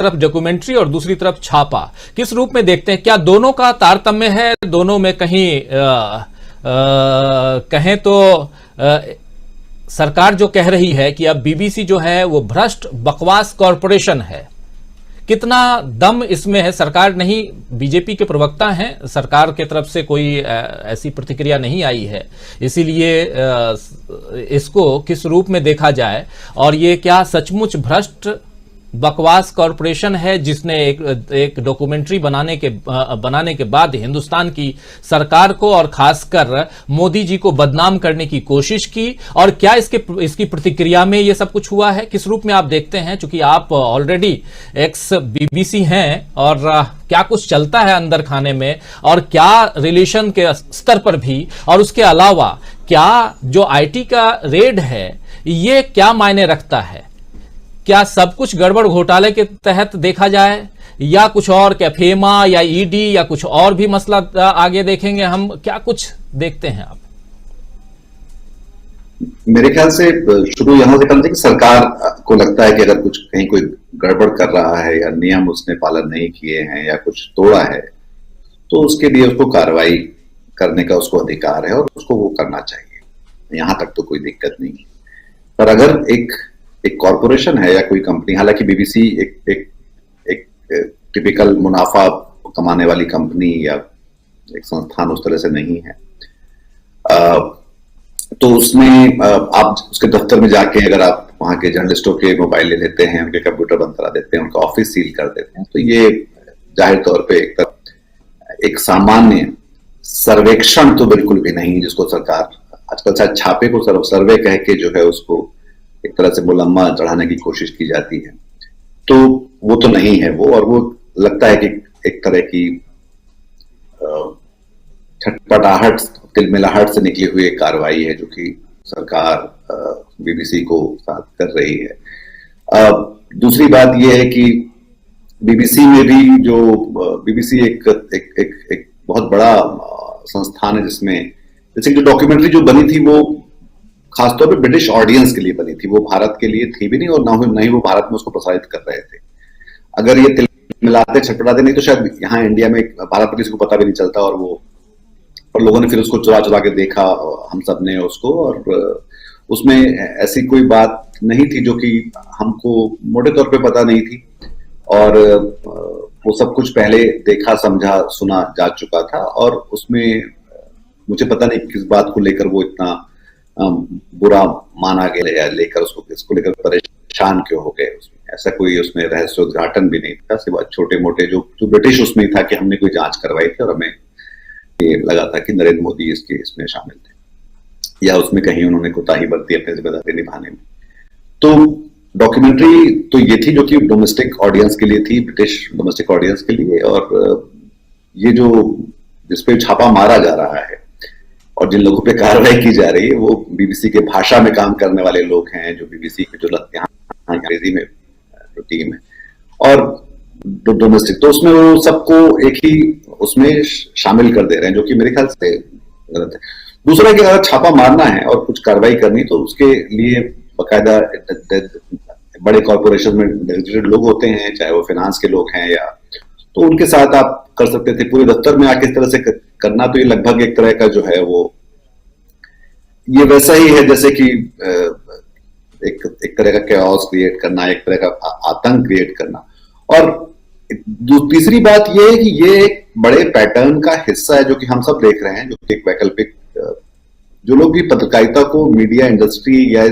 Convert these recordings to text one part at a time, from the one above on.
तरफ डॉक्यूमेंट्री और दूसरी तरफ छापा, किस रूप में देखते हैं? क्या दोनों का तारतम्य है? दोनों में कहीं कहें तो सरकार जो कह रही है कि अब बीबीसी जो है वो भ्रष्ट बकवास कॉरपोरेशन है, कितना दम इसमें है? सरकार नहीं, बीजेपी के प्रवक्ता हैं, सरकार की तरफ से कोई ऐसी प्रतिक्रिया नहीं आई है, इसीलिए इसको किस रूप में देखा जाए? और ये क्या सचमुच भ्रष्ट बकवास कॉरपोरेशन है जिसने एक डॉक्यूमेंट्री बनाने के बाद हिंदुस्तान की सरकार को और खासकर मोदी जी को बदनाम करने की कोशिश की? और क्या इसकी प्रतिक्रिया में ये सब कुछ हुआ है? किस रूप में आप देखते हैं, चूंकि आप ऑलरेडी एक्स बीबीसी हैं, और क्या कुछ चलता है अंदर खाने में, और क्या रिलेशन के स्तर पर भी, और उसके अलावा क्या जो आईटी का रेड है ये क्या मायने रखता है? क्या सब कुछ गड़बड़ घोटाले के तहत देखा जाए, या कुछ और, क्या फेमा या ईडी या कुछ और भी मसला आगे देखेंगे हम? क्या कुछ देखते हैं आप? मेरे ख्याल से शुरू यहां से करना चाहिए कि सरकार को लगता है कि अगर कुछ कहीं कोई गड़बड़ कर रहा है या नियम उसने पालन नहीं किए हैं या कुछ तोड़ा है, तो उसके लिए उसको कार्रवाई करने का उसको अधिकार है और उसको वो करना चाहिए। यहां तक तो कोई दिक्कत नहीं है। पर अगर एक कॉरपोरेशन है या कोई कंपनी, हालांकि बीबीसी एक टिपिकल मुनाफा कमाने वाली कंपनी या एक संस्थान उस तरह से नहीं है, तो उसमें आप उसके दफ्तर में जाके अगर आप वहां के जर्नलिस्टों के मोबाइल ले लेते हैं, उनके कंप्यूटर बंद करा देते हैं, उनका ऑफिस सील कर देते हैं, तो ये जाहिर तौर पे एक सामान्य सर्वेक्षण तो बिल्कुल भी नहीं, जिसको सरकार आजकल शायद छापे को सर्वे कह के जो है उसको एक तरह से मुलम्मा चढ़ाने की कोशिश की जाती है। तो वो तो नहीं है वो, और वो लगता है कि एक तरह की छटपटाहट, तिलमिलाहट से निकली हुई एक कार्रवाई है जो कि सरकार बीबीसी को साथ कर रही है। दूसरी बात यह है कि बीबीसी में भी बीबीसी एक बहुत बड़ा संस्थान है जिसमें, जैसे जो डॉक्यूमेंट्री जो बनी थी वो खासतौर पे ब्रिटिश ऑडियंस के लिए बनी थी, वो भारत के लिए थी भी नहीं, और ना ही वो भारत में उसको प्रसारित कर रहे थे। अगर ये तिल मिलाते छटपटाते नहीं तो शायद यहाँ इंडिया में भारत पुलिस को पता भी नहीं चलता, और लोगों ने फिर उसको चुरा चुरा के देखा, हम सब ने उसको, और उसमें ऐसी कोई बात नहीं थी जो कि हमको मोटे तौर पे पता नहीं थी, और वो सब कुछ पहले देखा समझा सुना जा चुका था, और उसमें मुझे पता नहीं किस बात को लेकर वो इतना बुरा माना गया, लेकर इसको लेकर परेशान क्यों हो गए। उसमें ऐसा कोई उसमें रहस्योद्घाटन भी नहीं था, सिवाय छोटे मोटे जो ब्रिटिश उसमें था कि हमने कोई जांच करवाई थी और हमें ये लगा था कि नरेंद्र मोदी इसमें शामिल थे, या उसमें कहीं उन्होंने कोताही बरती अपनी जिम्मेदारी निभाने में। तो डॉक्यूमेंट्री तो ये थी जो कि डोमेस्टिक ऑडियंस के लिए थी, ब्रिटिश डोमेस्टिक ऑडियंस के लिए, और ये जिसपे छापा मारा जा रहा है और जिन लोगों पे कार्रवाई की जा रही है वो बीबीसी के भाषा में काम करने वाले लोग हैं, जो बीबीसी के जो यहाँ अंग्रेजी में जो टीम है, और डोमेस्टिक, तो उसमें वो सबको एक ही उसमें शामिल कर दे रहे हैं, जो कि मेरे ख्याल से गलत है। दूसरा कि अगर छापा मारना है और कुछ कार्रवाई करनी तो उसके लिए बाकायदा बड़े कॉर्पोरेशन में डेजिग्नेटेड लोग होते हैं, चाहे वो फाइनेंस के लोग हैं या, तो उनके साथ आप कर सकते थे। पूरे दफ्तर में आके इस तरह से करना तो ये लगभग एक तरह का जो है वो ये वैसा ही है जैसे कि एक तरह का कैओस क्रिएट करना, एक तरह का आतंक क्रिएट करना। और तीसरी बात ये है कि ये एक बड़े पैटर्न का हिस्सा है जो कि हम सब देख रहे हैं, जो कि एक वैकल्पिक, जो लोग भी पत्रकारिता को मीडिया इंडस्ट्री या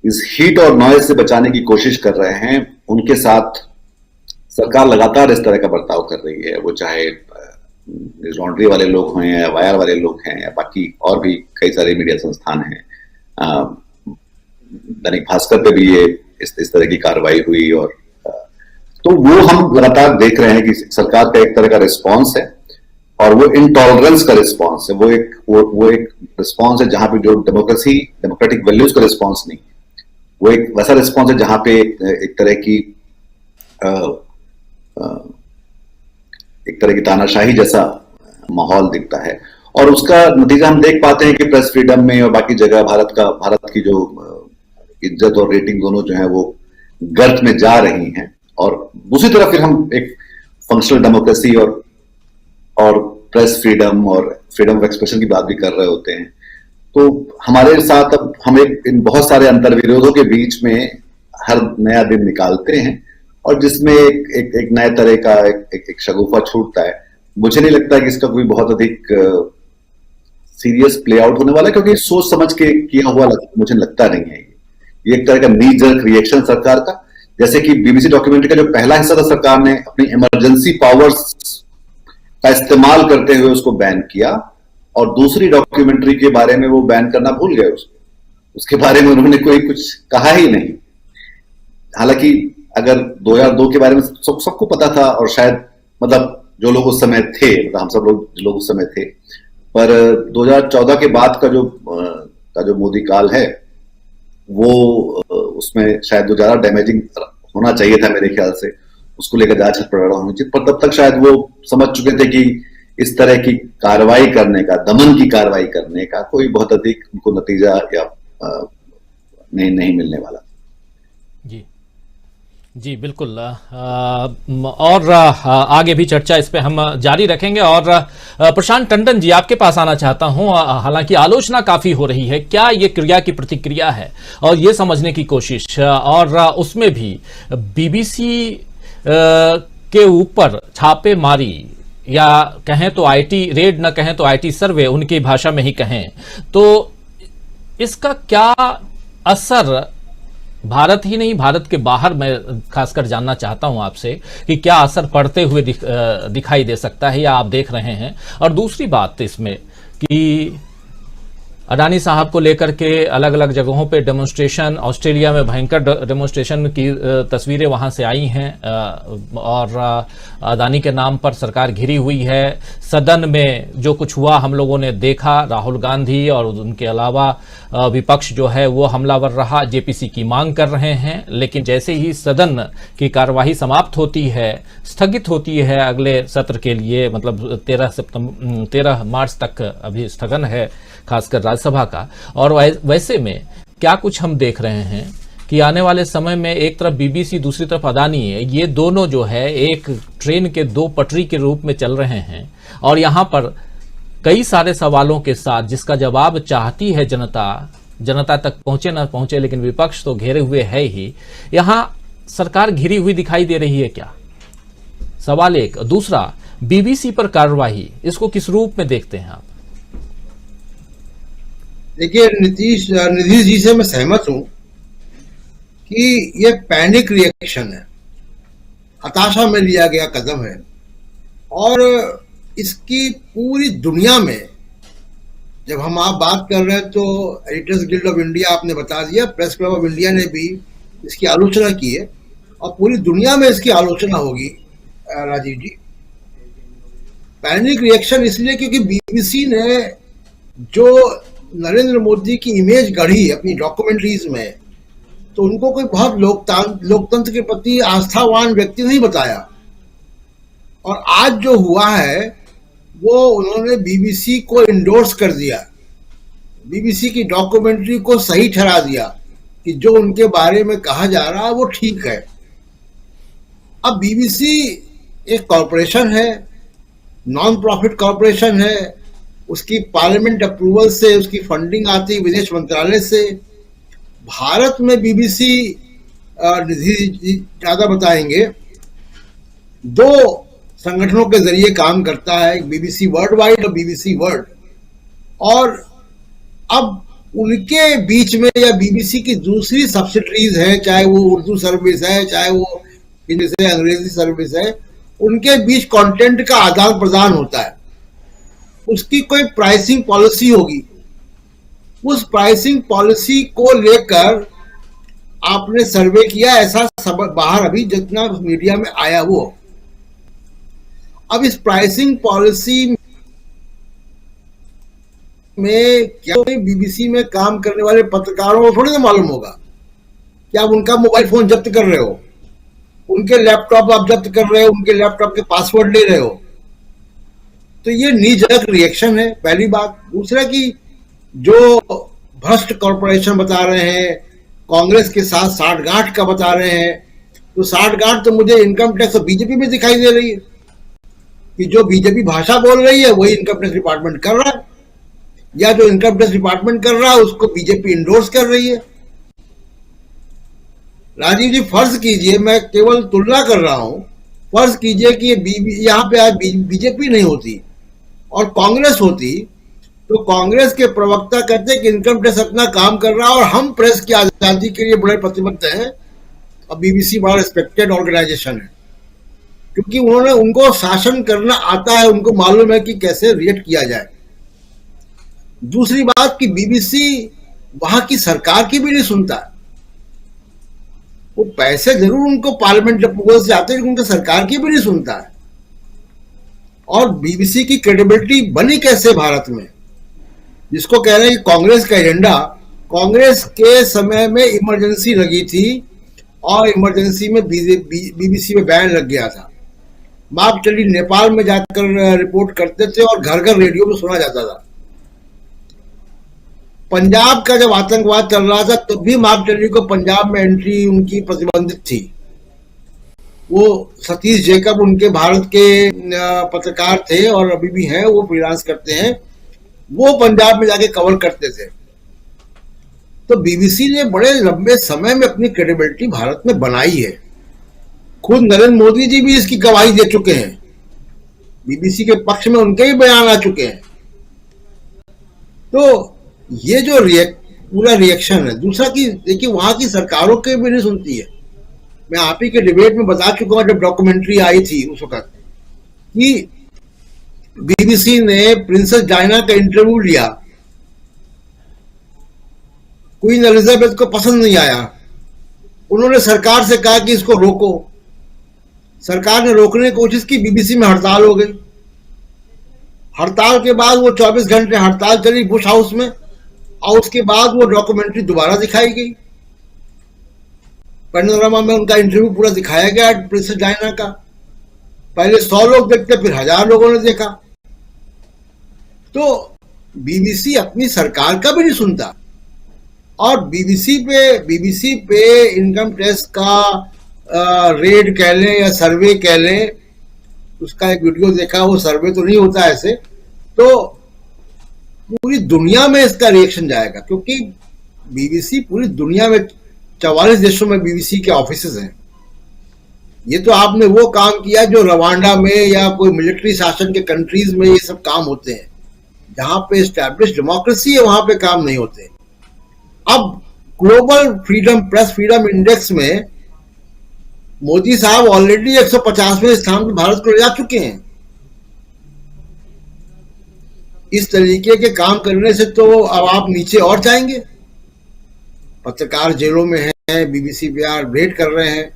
इस हीट और नॉइज से बचाने की कोशिश कर रहे हैं, उनके साथ सरकार लगातार इस तरह का बर्ताव कर रही है। वो चाहे लॉन्ड्री वाले लोग हों या वायर वाले लोग हैं या बाकी और भी कई सारे मीडिया संस्थान हैं। दैनिक भास्कर पे भी ये इस तरह की कार्रवाई हुई, और तो वो हम लगातार देख रहे हैं कि सरकार का एक तरह का रिस्पॉन्स है, और वो इनटॉलरेंस का रिस्पॉन्स है। वो एक रिस्पॉन्स है जहां पे जो डेमोक्रेटिक वैल्यूज का रिस्पॉन्स नहीं, वो एक वैसा रिस्पॉन्स है जहां पे एक तरह की तानाशाही जैसा माहौल दिखता है। और उसका नतीजा हम देख पाते हैं कि प्रेस फ्रीडम में और बाकी जगह भारत की जो इज्जत और रेटिंग दोनों जो है वो गर्त में जा रही हैं। दूसरी तरफ फिर हम एक फंक्शनल डेमोक्रेसी और प्रेस फ्रीडम और फ्रीडम ऑफ एक्सप्रेशन की बात भी कर रहे होते हैं। तो हमारे साथ अब हम इन बहुत सारे अंतर्विरोधों के बीच में हर नया दिन निकालते हैं और जिसमें एक नए तरह का एक शगुफा छूटता है। मुझे नहीं लगता कि इसका कोई बहुत अधिक सीरियस प्ले आउट होने वाला है, क्योंकि सोच समझ के किया हुआ मुझे लगता नहीं है। ये एक तरह का नी जर्क रिएक्शन सरकार का, जैसे कि बीबीसी डॉक्यूमेंट्री का जो पहला हिस्सा था, सरकार ने अपनी इमरजेंसी पावर्स का इस्तेमाल करते हुए उसको बैन किया और दूसरी डॉक्यूमेंट्री के बारे में वो बैन करना भूल गए। उसके बारे में उन्होंने कोई कुछ कहा ही नहीं। हालांकि अगर 2002 के बारे में सबको पता था, और शायद मतलब जो लोग उस समय थे, मतलब हम सब लोग उस समय थे, पर 2014 के बाद का जो मोदी काल है वो उसमें शायद जो ज्यादा डैमेजिंग होना चाहिए था मेरे ख्याल से, उसको लेकर जांच पड़ताल होनी चाहिए। पर तब तक शायद वो समझ चुके थे कि इस तरह की कार्रवाई करने का, दमन की कार्रवाई करने का कोई बहुत अधिक उनको नतीजा या नहीं मिलने वाला। जी बिल्कुल। और आगे भी चर्चा इस पे हम जारी रखेंगे। और प्रशांत टंडन जी, आपके पास आना चाहता हूं। हालांकि आलोचना काफी हो रही है, क्या ये क्रिया की प्रतिक्रिया है और ये समझने की कोशिश, और उसमें भी बीबीसी के ऊपर छापेमारी, या कहें तो आईटी रेड, न कहें तो आईटी सर्वे, उनकी भाषा में ही कहें तो इसका क्या असर भारत ही नहीं, भारत के बाहर मैं खासकर जानना चाहता हूं आपसे कि क्या असर पड़ते हुए दिखाई दे सकता है या आप देख रहे हैं। और दूसरी बात इसमें कि अडानी साहब को लेकर के अलग अलग जगहों पे डेमोन्स्ट्रेशन, ऑस्ट्रेलिया में भयंकर डेमोन्स्ट्रेशन की तस्वीरें वहां से आई हैं, और अडानी के नाम पर सरकार घिरी हुई है। सदन में जो कुछ हुआ हम लोगों ने देखा, राहुल गांधी और उनके अलावा विपक्ष जो है वो हमलावर रहा, जेपीसी की मांग कर रहे हैं। लेकिन जैसे ही सदन की कार्यवाही समाप्त होती है, स्थगित होती है अगले सत्र के लिए, मतलब 13 मार्च तक अभी स्थगन है खासकर राज्यसभा का, और वैसे में क्या कुछ हम देख रहे हैं कि आने वाले समय में एक तरफ बीबीसी, दूसरी तरफ अडानी है, ये दोनों जो है एक ट्रेन के दो पटरी के रूप में चल रहे हैं। और यहां पर कई सारे सवालों के साथ जिसका जवाब चाहती है जनता तक पहुंचे ना पहुंचे, लेकिन विपक्ष तो घेरे हुए है ही। यहां सरकार घिरी हुई दिखाई दे रही है क्या, सवाल एक। दूसरा, बीबीसी पर कार्रवाई, इसको किस रूप में देखते हैं आप? देखिए, निधि जी से मैं सहमत हूं कि ये पैनिक रिएक्शन है, हताशा में लिया गया कदम है, और इसकी पूरी दुनिया में, जब हम आप बात कर रहे हैं तो एडिटर्स गिल्ड ऑफ इंडिया आपने बता दिया, प्रेस क्लब ऑफ इंडिया ने भी इसकी आलोचना की है, और पूरी दुनिया में इसकी आलोचना होगी। राजीव जी, पैनिक रिएक्शन इसलिए क्योंकि बीबीसी ने जो नरेंद्र मोदी की इमेज गढ़ी अपनी डॉक्यूमेंट्रीज में, तो उनको कोई बहुत लोकतंत्र के प्रति आस्थावान व्यक्ति नहीं बताया। और आज जो हुआ है वो उन्होंने बीबीसी को इंडोर्स कर दिया, बीबीसी की डॉक्यूमेंट्री को सही ठहरा दिया कि जो उनके बारे में कहा जा रहा है वो ठीक है। अब बीबीसी एक कॉरपोरेशन है, नॉन प्रॉफिट कॉरपोरेशन है, उसकी पार्लियामेंट अप्रूवल से उसकी फंडिंग आती है विदेश मंत्रालय से। भारत में बीबीसी, निधि ज्यादा बताएंगे, दो संगठनों के जरिए काम करता है, बीबीसी वर्ल्ड वाइड और बीबीसी वर्ल्ड। और अब उनके बीच में, या बीबीसी की दूसरी सब्सिडरीज है, चाहे वो उर्दू सर्विस है, चाहे वो हिंदी से अंग्रेजी सर्विस है, उनके बीच कंटेंट का आदान प्रदान होता है। उसकी कोई प्राइसिंग पॉलिसी होगी, उस प्राइसिंग पॉलिसी को लेकर आपने सर्वे किया, ऐसा सब बाहर अभी जितना मीडिया में आया वो। अब इस प्राइसिंग पॉलिसी में क्या बीबीसी में काम करने वाले पत्रकारों को थोड़ी ना मालूम होगा कि आप उनका मोबाइल फोन जब्त कर रहे हो, उनके लैपटॉप आप जब्त कर रहे हो, उनके लैपटॉप के पासवर्ड ले रहे हो। तो ये नी-जर्क रिएक्शन है, पहली बात। दूसरा कि जो भ्रष्ट कॉरपोरेशन बता रहे हैं, कांग्रेस के साथ साठगांठ का बता रहे हैं, तो साठगांठ तो मुझे इनकम टैक्स और बीजेपी में दिखाई दे रही है कि जो बीजेपी भाषा बोल रही है वही इनकम टैक्स डिपार्टमेंट कर रहा है, या जो इनकम टैक्स डिपार्टमेंट कर रहा है उसको बीजेपी इंडोर्स कर रही है। राजीव जी, फर्ज कीजिए, मैं केवल तुलना कर रहा हूं, फर्ज कीजिए कि यहाँ पे आज बीजेपी नहीं होती और कांग्रेस होती, तो कांग्रेस के प्रवक्ता कहते कि इनकम टैक्स अपना काम कर रहा है और हम प्रेस की आजादी के लिए बड़े प्रतिबद्ध हैं, और बीबीसी बड़ा रिस्पेक्टेड ऑर्गेनाइजेशन है क्योंकि उनको शासन करना आता है, उनको मालूम है कि कैसे रिएक्ट किया जाए। दूसरी बात कि बीबीसी वहां की सरकार की भी नहीं सुनता, वो पैसे जरूर उनको पार्लियामेंट अप्रूवल से आते हैं लेकिन उनकी सरकार की भी नहीं सुनता है। और बीबीसी की क्रेडिबिलिटी बनी कैसे भारत में, जिसको कह रहे हैं कि कांग्रेस का एजेंडा, कांग्रेस के समय में इमरजेंसी लगी थी और इमरजेंसी में बीबीसी में बैन लग गया था। मार्क टेली नेपाल में जाकर रिपोर्ट करते थे और घर घर रेडियो में सुना जाता था। पंजाब का जब आतंकवाद चल रहा था तो भी मार्क टेली को पंजाब में एंट्री उनकी प्रतिबंधित थी। वो सतीश जेकब उनके भारत के पत्रकार थे और अभी भी हैं, वो फ्रीलांस करते हैं, वो पंजाब में जाके कवर करते थे। तो बीबीसी ने बड़े लंबे समय में अपनी क्रेडिबिलिटी भारत में बनाई है। खुद नरेंद्र मोदी जी भी इसकी गवाही दे चुके हैं, बीबीसी के पक्ष में उनके ही बयान आ चुके हैं। तो ये जो पूरा रिएक्शन है। दूसरा कि देखिए वहां की सरकारों के भी नहीं सुनती है। मैं आप ही के डिबेट में बता चुका हूं जब डॉक्यूमेंट्री आई थी उस वक्त कि बीबीसी ने प्रिंसेस डायना का इंटरव्यू लिया, क्वीन एलिजाबेथ को पसंद नहीं आया, उन्होंने सरकार से कहा कि इसको रोको। सरकार ने रोकने की कोशिश की, बीबीसी में हड़ताल हो गई। हड़ताल के बाद वो 24 घंटे हड़ताल चली बुश हाउस में और उसके बाद वो डॉक्यूमेंट्री दोबारा दिखाई गई। पैनोरामा में उनका इंटरव्यू पूरा दिखाया गया प्रिंसेस डायना का। पहले 100 लोग देखते, फिर 1000 लोगों ने देखा। तो बीबीसी अपनी सरकार का भी नहीं सुनता। और बीबीसी पे इनकम टैक्स का रेड कह लें या सर्वे कह लें, उसका एक वीडियो देखा, वो सर्वे तो नहीं होता ऐसे, तो पूरी दुनिया में इसका रिएक्शन जाएगा क्योंकि बीबीसी पूरी दुनिया में 44 देशों में बीबीसी के ऑफिसेज हैं। ये तो आपने वो काम किया जो रवांडा में या कोई मिलिट्री शासन के कंट्रीज में ये सब काम होते हैं, जहां पे एस्टैब्लिश डेमोक्रेसी है वहां पे काम नहीं होते। अब global freedom press freedom index में मोदी साहब ऑलरेडी 150वें स्थान पर भारत को ले जा चुके हैं। इस तरीके के काम करने से तो अब आप नीचे और जाएंगे। पत्रकार जेलों में हैं, बीबीसी पे रेड कर रहे हैं।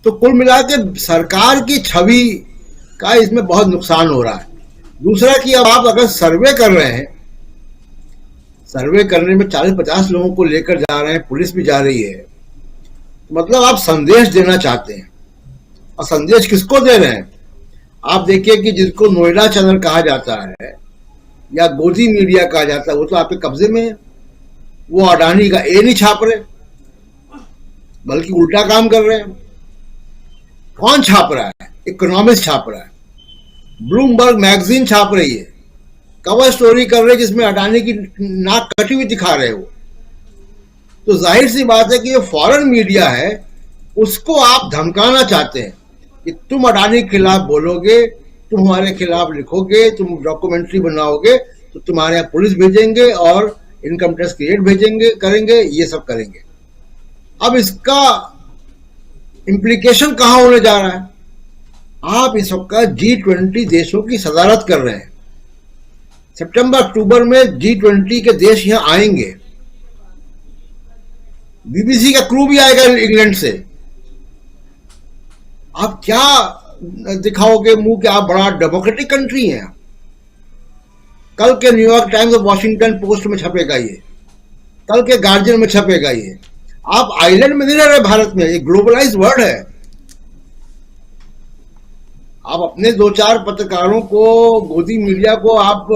तो कुल मिला के सरकार की छवि का इसमें बहुत नुकसान हो रहा है। दूसरा कि अब आप अगर सर्वे कर रहे हैं, सर्वे करने में 40-50 लोगों को लेकर जा रहे हैं, पुलिस भी जा रही है, मतलब आप संदेश देना चाहते हैं। और संदेश किसको दे रहे हैं? आप देखिए कि जिसको नोएडा चैनल कहा जाता है या गोदी मीडिया कहा जाता है, वो तो आपके कब्जे में है। वो अडानी का ए नहीं छाप रहे, बल्कि उल्टा काम कर रहे हैं। कौन छाप रहा है? इकोनॉमिस्ट छाप रहा है, ब्लूमबर्ग मैगजीन छाप रही है, कवर स्टोरी कर रहे जिसमें अडानी की नाक कटी हुई दिखा रहे हो। तो जाहिर सी बात है कि ये फॉरेन मीडिया है, उसको आप धमकाना चाहते हैं कि तुम अडानी के खिलाफ बोलोगे, तुम हमारे खिलाफ लिखोगे, तुम डॉक्यूमेंट्री बनाओगे तो तुम्हारे यहाँ पुलिस भेजेंगे और इनकम टैक्स क्रिएट भेजेंगे, करेंगे, ये सब करेंगे। अब इसका इम्प्लीकेशन कहां होने जा रहा है? आप इस वक्त G20 देशों की सदारत कर रहे हैं। सितंबर अक्टूबर में G20 के देश यहां आएंगे, बीबीसी का क्रू भी आएगा इंग्लैंड से। आप क्या दिखाओगे मुंह कि आप बड़ा डेमोक्रेटिक कंट्री हैं? कल के न्यूयॉर्क टाइम्स और वॉशिंगटन पोस्ट में छपेगा ये, कल के गार्जियन में छपेगा ये। आप आइलैंड में नहीं रह रहे भारत में, ये ग्लोबलाइज वर्ल्ड है। आप अपने 2-4 पत्रकारों को, गोदी मीडिया को आप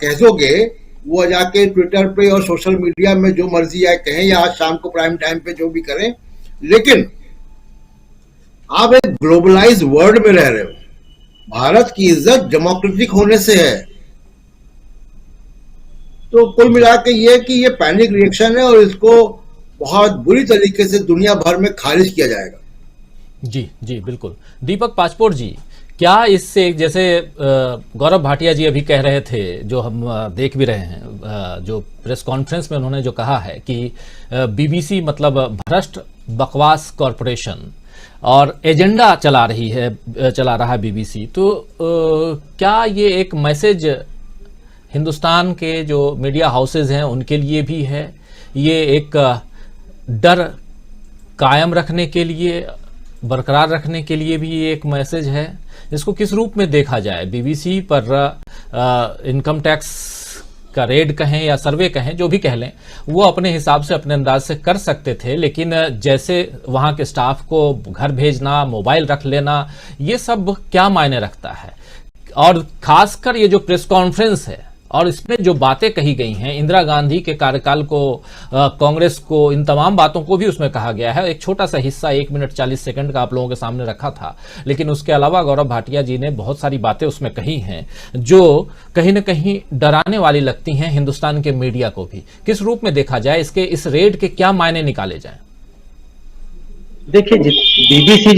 कह दोगे, वो जाके ट्विटर पे और सोशल मीडिया में जो मर्जी आए कहें या आज शाम को प्राइम टाइम पे जो भी करें, लेकिन आप एक ग्लोबलाइज वर्ल्ड में रह रहे हो, भारत की इज्जत डेमोक्रेटिक होने से है। तो कुल मिला के ये कि ये पैनिक रिएक्शन है और इसको बहुत बुरी तरीके से दुनिया भर में खारिज किया जाएगा। जी जी बिल्कुल। दीपक पाचपोर जी, क्या इससे, जैसे गौरव भाटिया जी अभी कह रहे थे, जो हम देख भी रहे हैं, जो प्रेस कॉन्फ्रेंस में उन्होंने जो कहा है कि बीबीसी मतलब भ्रष्ट बकवास कॉरपोरेशन और एजेंडा चला रहा है बीबीसी, तो क्या ये एक मैसेज हिंदुस्तान के जो मीडिया हाउसेज हैं उनके लिए भी है? ये एक डर कायम रखने के लिए, बरकरार रखने के लिए भी ये एक मैसेज है? इसको किस रूप में देखा जाए? बीबीसी पर इनकम टैक्स का रेड कहें या सर्वे कहें, जो भी कह लें, वो अपने हिसाब से अपने अंदाज से कर सकते थे, लेकिन जैसे वहां के स्टाफ को घर भेजना, मोबाइल रख लेना, ये सब क्या मायने रखता है? और खासकर ये जो प्रेस कॉन्फ्रेंस है और इसमें जो बातें कही गई हैं, इंदिरा गांधी के कार्यकाल को, कांग्रेस को, इन तमाम बातों को भी उसमें कहा गया है। एक छोटा सा हिस्सा 1 मिनट 40 सेकंड का आप लोगों के सामने रखा था, लेकिन उसके अलावा गौरव भाटिया जी ने बहुत सारी बातें उसमें कही हैं जो कहीं न कहीं डराने वाली लगती हैं हिंदुस्तान के मीडिया को भी। किस रूप में देखा जाए इसके, इस रेड के क्या मायने निकाले जाए? देखिए, बीबीसी